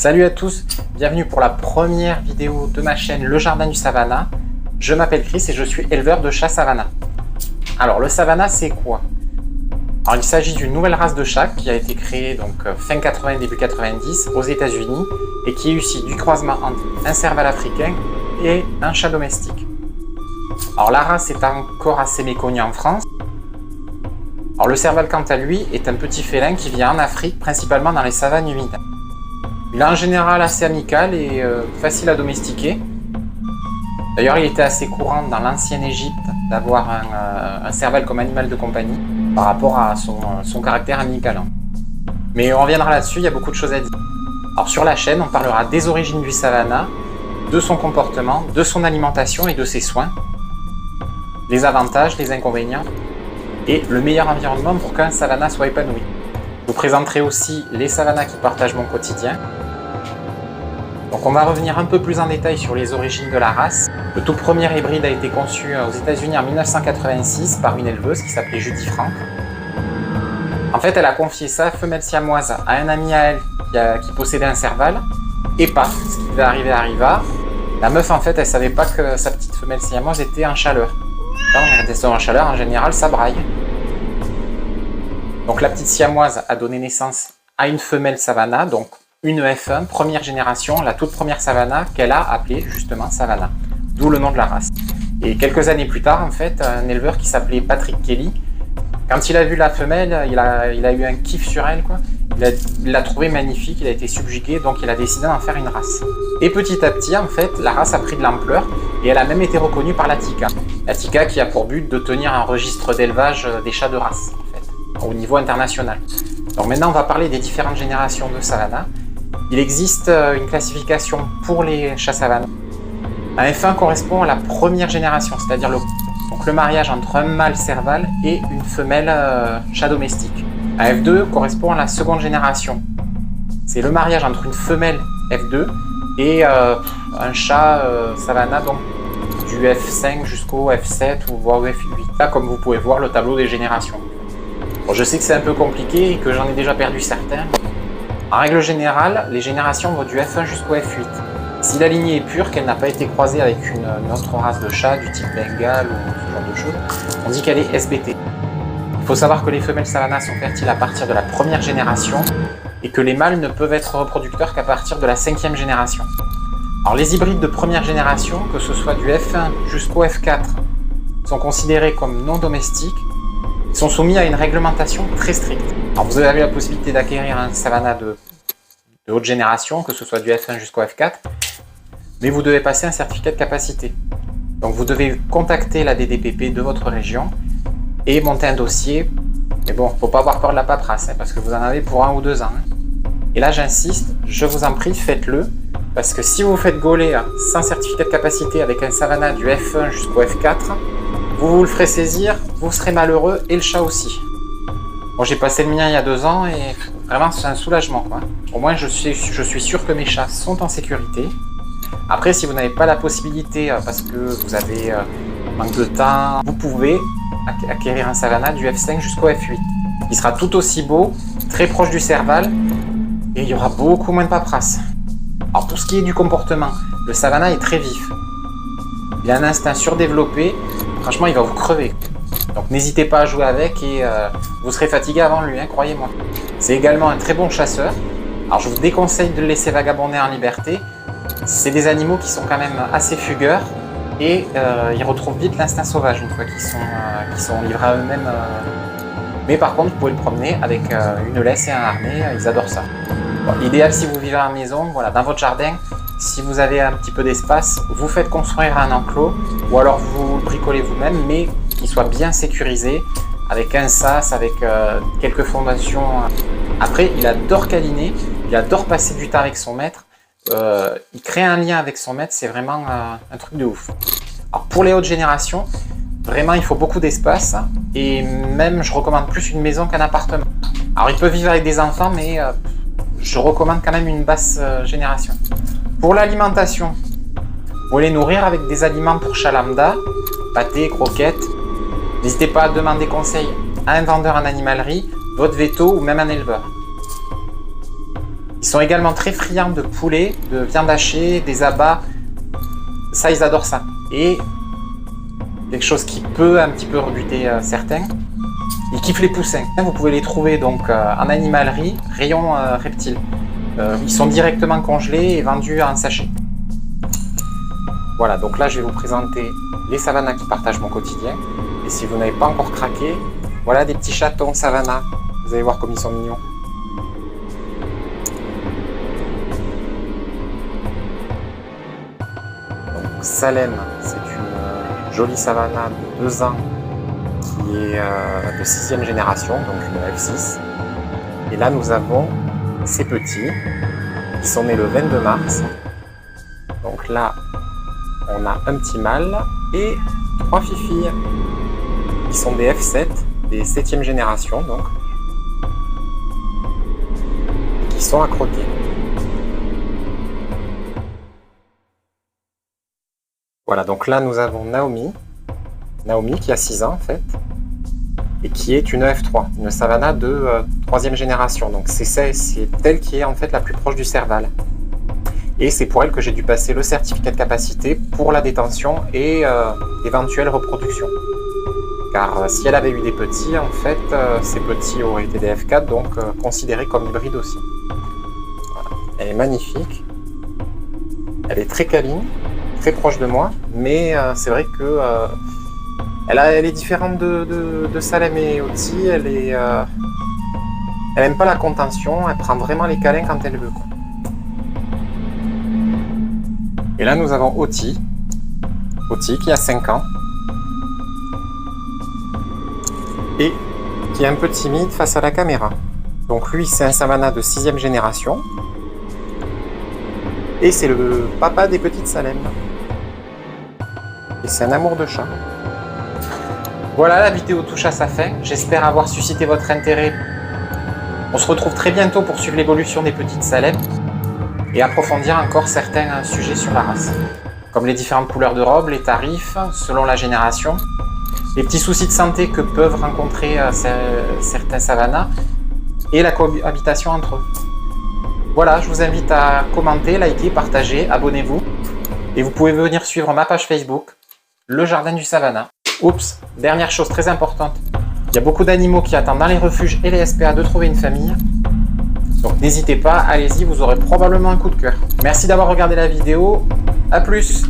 Salut à tous, bienvenue pour la première vidéo de ma chaîne Le Jardin du Savannah. Je m'appelle Chris et je suis éleveur de chats Savannah. Alors le Savannah c'est quoi? Alors il s'agit d'une nouvelle race de chat qui a été créée donc fin 80 début 90 aux États-Unis et qui est issue du croisement entre un serval africain et un chat domestique. Alors la race est encore assez méconnue en France. Alors le serval quant à lui est un petit félin qui vit en Afrique, principalement dans les savanes humides. Il est en général assez amical et facile à domestiquer. D'ailleurs, il était assez courant dans l'ancienne Égypte d'avoir un serval comme animal de compagnie par rapport à son caractère amical. Mais on reviendra là-dessus, il y a beaucoup de choses à dire. Alors sur la chaîne, on parlera des origines du Savannah, de son comportement, de son alimentation et de ses soins, les avantages, les inconvénients et le meilleur environnement pour qu'un Savannah soit épanoui. Je vous présenterai aussi les Savannahs qui partagent mon quotidien. Donc on va revenir un peu plus en détail sur les origines de la race. Le tout premier hybride a été conçu aux États-Unis en 1986 par une éleveuse qui s'appelait Judy Frank. En fait, elle a confié sa femelle siamoise à un ami à elle qui possédait un serval. Et paf, ce qui devait arriver arriva. La meuf, en fait, elle savait pas que sa petite femelle siamoise était en chaleur. Quand elle était en chaleur, en général, ça braille. Donc la petite siamoise a donné naissance à une femelle Savannah, donc une F1, première génération, la toute première Savannah qu'elle a appelée justement Savannah, d'où le nom de la race. Et quelques années plus tard, en fait, un éleveur qui s'appelait Patrick Kelly, quand il a vu la femelle, il a eu un kiff sur elle, quoi. Il l'a trouvée magnifique, il a été subjugué, donc il a décidé d'en faire une race. Et petit à petit, en fait, la race a pris de l'ampleur et elle a même été reconnue par la TICA. La TICA qui a pour but de tenir un registre d'élevage des chats de race, en fait, au niveau international. Donc maintenant, on va parler des différentes générations de Savannah. Il existe une classification pour les chats Savannah. Un F1 correspond à la première génération, c'est-à-dire le mariage entre un mâle serval et une femelle chat domestique. Un F2 correspond à la seconde génération. C'est le mariage entre une femelle F2 et un chat Savannah, donc du F5 jusqu'au F7 ou voire F8. Là, comme vous pouvez voir, le tableau des générations. Bon, je sais que c'est un peu compliqué et que j'en ai déjà perdu certains. En règle générale, les générations vont du F1 jusqu'au F8. Si la lignée est pure, qu'elle n'a pas été croisée avec une autre race de chat du type Bengale ou ce genre de choses, on dit qu'elle est SBT. Il faut savoir que les femelles Savannah sont fertiles à partir de la première génération et que les mâles ne peuvent être reproducteurs qu'à partir de la 5e génération. Alors les hybrides de première génération, que ce soit du F1 jusqu'au F4, sont considérés comme non domestiques. Ils sont soumis à une réglementation très stricte. Alors vous avez la possibilité d'acquérir un Savannah de haute génération, que ce soit du F1 jusqu'au F4, mais vous devez passer un certificat de capacité. Donc vous devez contacter la DDPP de votre région et monter un dossier. Mais bon, faut pas avoir peur de la paperasse, hein, parce que vous en avez pour 1 ou 2 ans. Hein. Et là j'insiste, je vous en prie, faites-le, parce que si vous faites gauler sans certificat de capacité avec un Savannah du F1 jusqu'au F4, vous le ferez saisir, vous serez malheureux et le chat aussi. Bon, j'ai passé le mien il y a 2 ans et vraiment c'est un soulagement, quoi. Au moins je suis sûr que mes chats sont en sécurité. Après, si vous n'avez pas la possibilité parce que vous avez manque de temps, vous pouvez acquérir un Savannah du F5 jusqu'au F8. Il sera tout aussi beau, très proche du serval et il y aura beaucoup moins de paperasse. Alors pour ce qui est du comportement, le Savannah est très vif. Il a un instinct surdéveloppé. Franchement, il va vous crever. Donc n'hésitez pas à jouer avec et vous serez fatigué avant lui, hein, croyez-moi. C'est également un très bon chasseur. Alors je vous déconseille de le laisser vagabonder en liberté. C'est des animaux qui sont quand même assez fugueurs et ils retrouvent vite l'instinct sauvage une fois qu'ils sont livrés à eux-mêmes. Mais par contre, vous pouvez le promener avec une laisse et un harnais, ils adorent ça. Bon, l'idéal si vous vivez à la maison, voilà, dans votre jardin, si vous avez un petit peu d'espace, vous faites construire un enclos ou alors vous le bricolez vous-même, mais qu'il soit bien sécurisé avec un sas, avec quelques fondations. Après, il adore câliner, il adore passer du temps avec son maître. Il crée un lien avec son maître, c'est vraiment un truc de ouf. Alors pour les hautes générations, vraiment il faut beaucoup d'espace et même je recommande plus une maison qu'un appartement. Alors il peut vivre avec des enfants, mais je recommande quand même une basse génération. Pour l'alimentation, vous pouvez les nourrir avec des aliments pour chat lambda, pâtés, croquettes. N'hésitez pas à demander conseil à un vendeur en animalerie, votre veto ou même un éleveur. Ils sont également très friands de poulet, de viande hachée, des abats. Ça, ils adorent ça. Et quelque chose qui peut un petit peu rebuter certains, ils kiffent les poussins. Vous pouvez les trouver donc en animalerie, rayon reptiles. Ils sont directement congelés et vendus en sachet. Voilà, donc là je vais vous présenter les savannas qui partagent mon quotidien. Et si vous n'avez pas encore craqué, voilà des petits chatons savannah. Vous allez voir comme ils sont mignons. Donc Salem, c'est une jolie savannah de 2 ans qui est de 6e génération, donc une F6. Et là nous avons ces petits qui sont nés le 22 mars. Donc là on a un petit mâle et 3 filles qui sont des F7, des 7e génération donc, qui sont à croquer. Voilà, donc là nous avons Naomi qui a 6 ans en fait, et qui est une F3, une savannah de 3e génération. Donc c'est elle qui est en fait la plus proche du Serval. Et c'est pour elle que j'ai dû passer le certificat de capacité pour la détention et éventuelle reproduction. Car si elle avait eu des petits, en fait, ces petits auraient été des F4, donc considérés comme hybrides aussi. Voilà. Elle est magnifique. Elle est très câline, très proche de moi, mais c'est vrai que elle est différente de Salem et Oti. Elle aime pas la contention, elle prend vraiment les câlins quand elle veut, quoi. Et là, nous avons Oti qui a 5 ans et qui est un peu timide face à la caméra. Donc lui, c'est un savannah de 6e génération et c'est le papa des petites Salem. Et c'est un amour de chat. Voilà, la vidéo touche à sa fin. J'espère avoir suscité votre intérêt. On se retrouve très bientôt pour suivre l'évolution des petites Salem et approfondir encore certains sujets sur la race, comme les différentes couleurs de robe, les tarifs selon la génération, les petits soucis de santé que peuvent rencontrer certains savannas et la cohabitation entre eux. Voilà, je vous invite à commenter, liker, partager, abonnez-vous et vous pouvez venir suivre ma page Facebook, Le Jardin du Savannah. Oups, dernière chose très importante, il y a beaucoup d'animaux qui attendent dans les refuges et les SPA de trouver une famille. Donc n'hésitez pas, allez-y, vous aurez probablement un coup de cœur. Merci d'avoir regardé la vidéo, à plus!